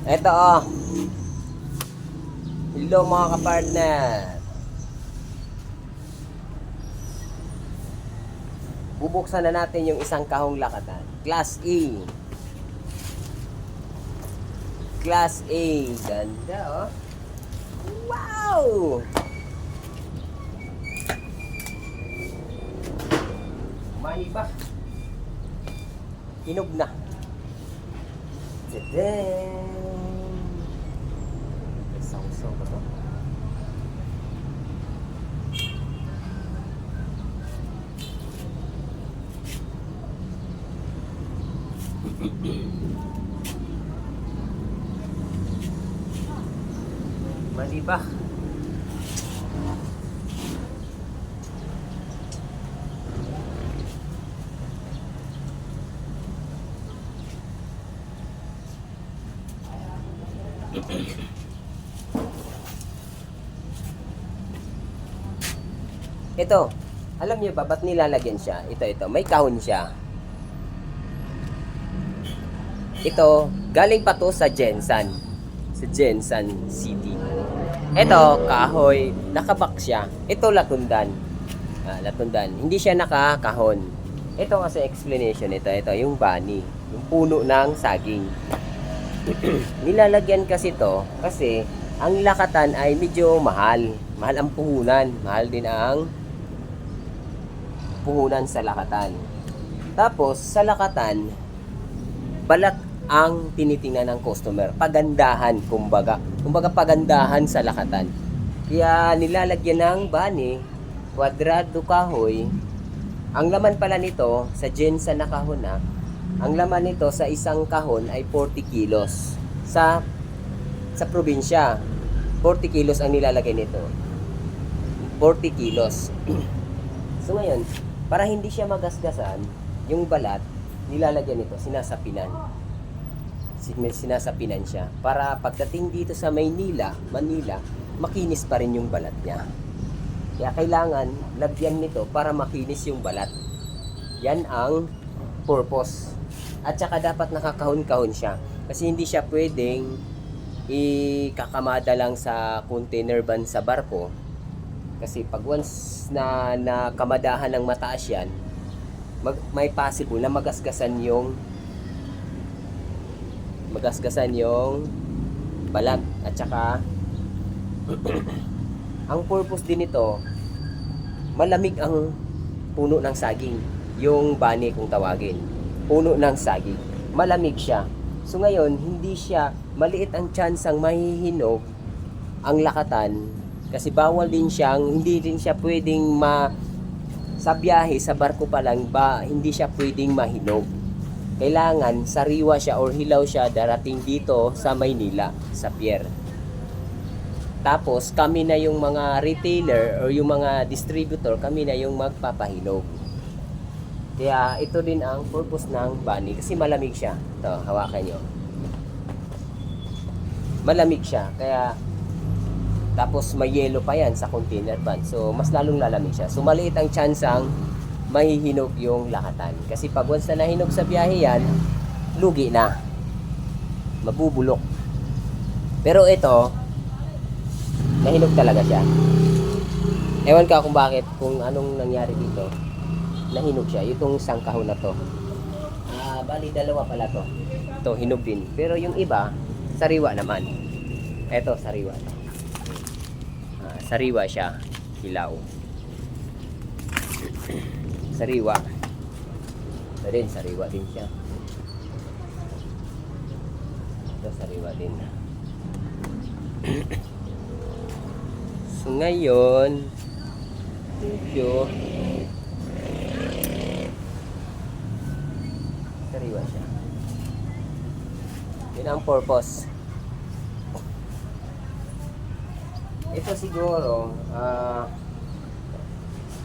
Eto oh. Hello mga kapartner. Bubuksan na natin yung isang kahong lakatan. Class A. Class A. Ganda oh. Wow! Mahiba. Hinog na. Tadaan! Saw-saw ba to? Mahiba. Ito, alam niyo ba ba't nilalagyan siya? Ito, may kahon siya. Ito, galing pa to sa Jensan. Sa Jensan City. Ito, kahoy, nakabak siya. Ito, latundan. Latundan. Hindi siya nakakahon. Ito kasi explanation ito. Ito, yung bani. Yung puno ng saging. Nilalagyan kasi to kasi ang lakatan ay medyo mahal. Mahal ang puhunan. Mahal din ang puhunan sa lakatan. Tapos, sa lakatan, balat ang tinitingnan ng customer. Pagandahan, kumbaga. Kumbaga, pagandahan sa lakatan. Kaya, nilalagyan ng bani, kwadrado kahoy. Ang laman pala nito, sa Jensan na kahon na, ang laman nito sa isang kahon ay 40 kilos. Sa probinsya, 40 kilos ang nilalagay nito. 40 kilos. So, ngayon, para hindi siya magasgasan, yung balat, nilalagyan nito, sinasapinan. Sinasapinan siya. Para pagdating dito sa Manila, makinis pa rin yung balat niya. Kaya kailangan lagyan nito para makinis yung balat. Yan ang purpose. At saka dapat nakakahon-kahon siya. Kasi hindi siya pwedeng ikakamada lang sa container van sa barko. Kasi pag once na nakamadahan ng mataas yan, may possible na magasgasan yung balat. At saka ang purpose din nito, malamig ang puno ng saging. Yung bani kung tawagin. Puno ng saging. Malamig siya. So ngayon, hindi siya, maliit ang chance ang mahihinog ang lakatan. Kasi bawal din siyang, hindi din siya pwedeng sa biyahe, sa barko pa lang, hindi siya pwedeng mahinog. Kailangan sariwa siya or hilaw siya darating dito sa Maynila, sa pier. Tapos kami na yung mga retailer or yung mga distributor, kami na yung magpapahinog. Kaya ito din ang purpose ng bani kasi malamig siya. Ito, hawakan nyo. Malamig siya. Kaya tapos may yelo pa yan sa container van. So mas lalong lalamig siya. So maliit ang chance ang mahihinog yung lakatan. Kasi pag once na nahinog sa biyahe yan, lugi na. Mabubulok. Pero ito, nahinog talaga siya. Ewan ka kung bakit, kung anong nangyari dito. Nahinog siya. Itong isang kahon na to. Bali, dalawa pala to. Ito, hinog din. Pero yung iba, sariwa naman. Ito, sariwa. Sariwa siya. Hilaw. Sariwa. Ito din, sariwa din siya. Ito, sariwa din. So, ngayon, medyo sariwa siya. Yun ang purpose. Ito siguro,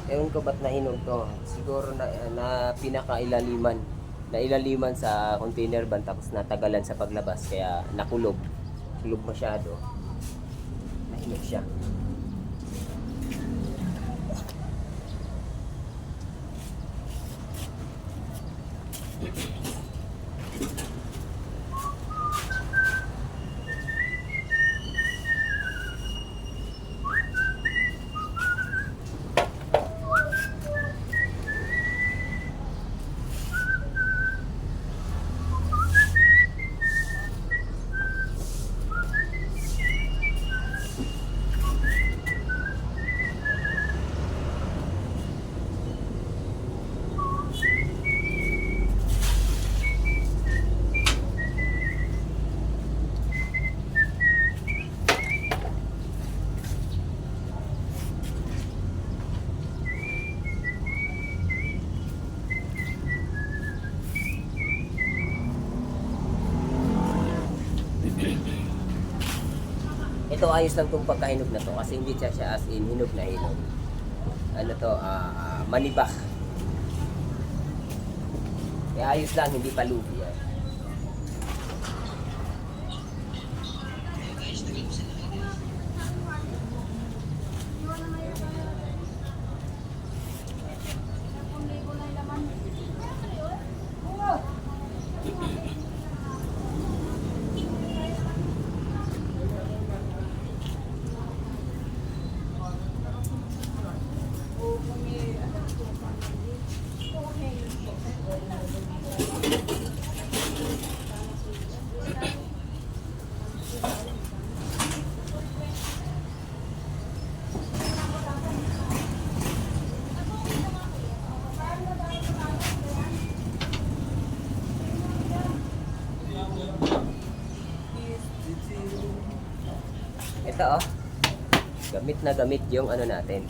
ewan ko ba't nahinog to. Siguro na pinakailaliman. Nailaliman sa container van tapos natagalan sa paglabas. Kaya nakulog. Kulog masyado. Nahinog siya. ito, ayos lang itong pagkahinog na to kasi hindi siya as in hinog na hinog. Ano to, manibak. Kaya ayos lang, hindi palugi yan. Ito oh, gamit na gamit yung ano natin.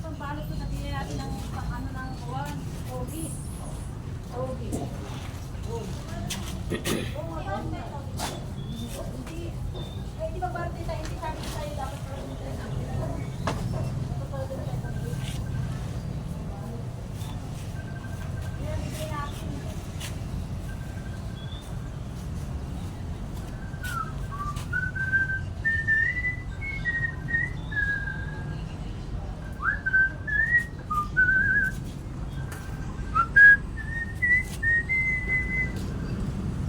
Pagbalot ko sabihin natin ng ano ng kuwan, Ogi. Ogi.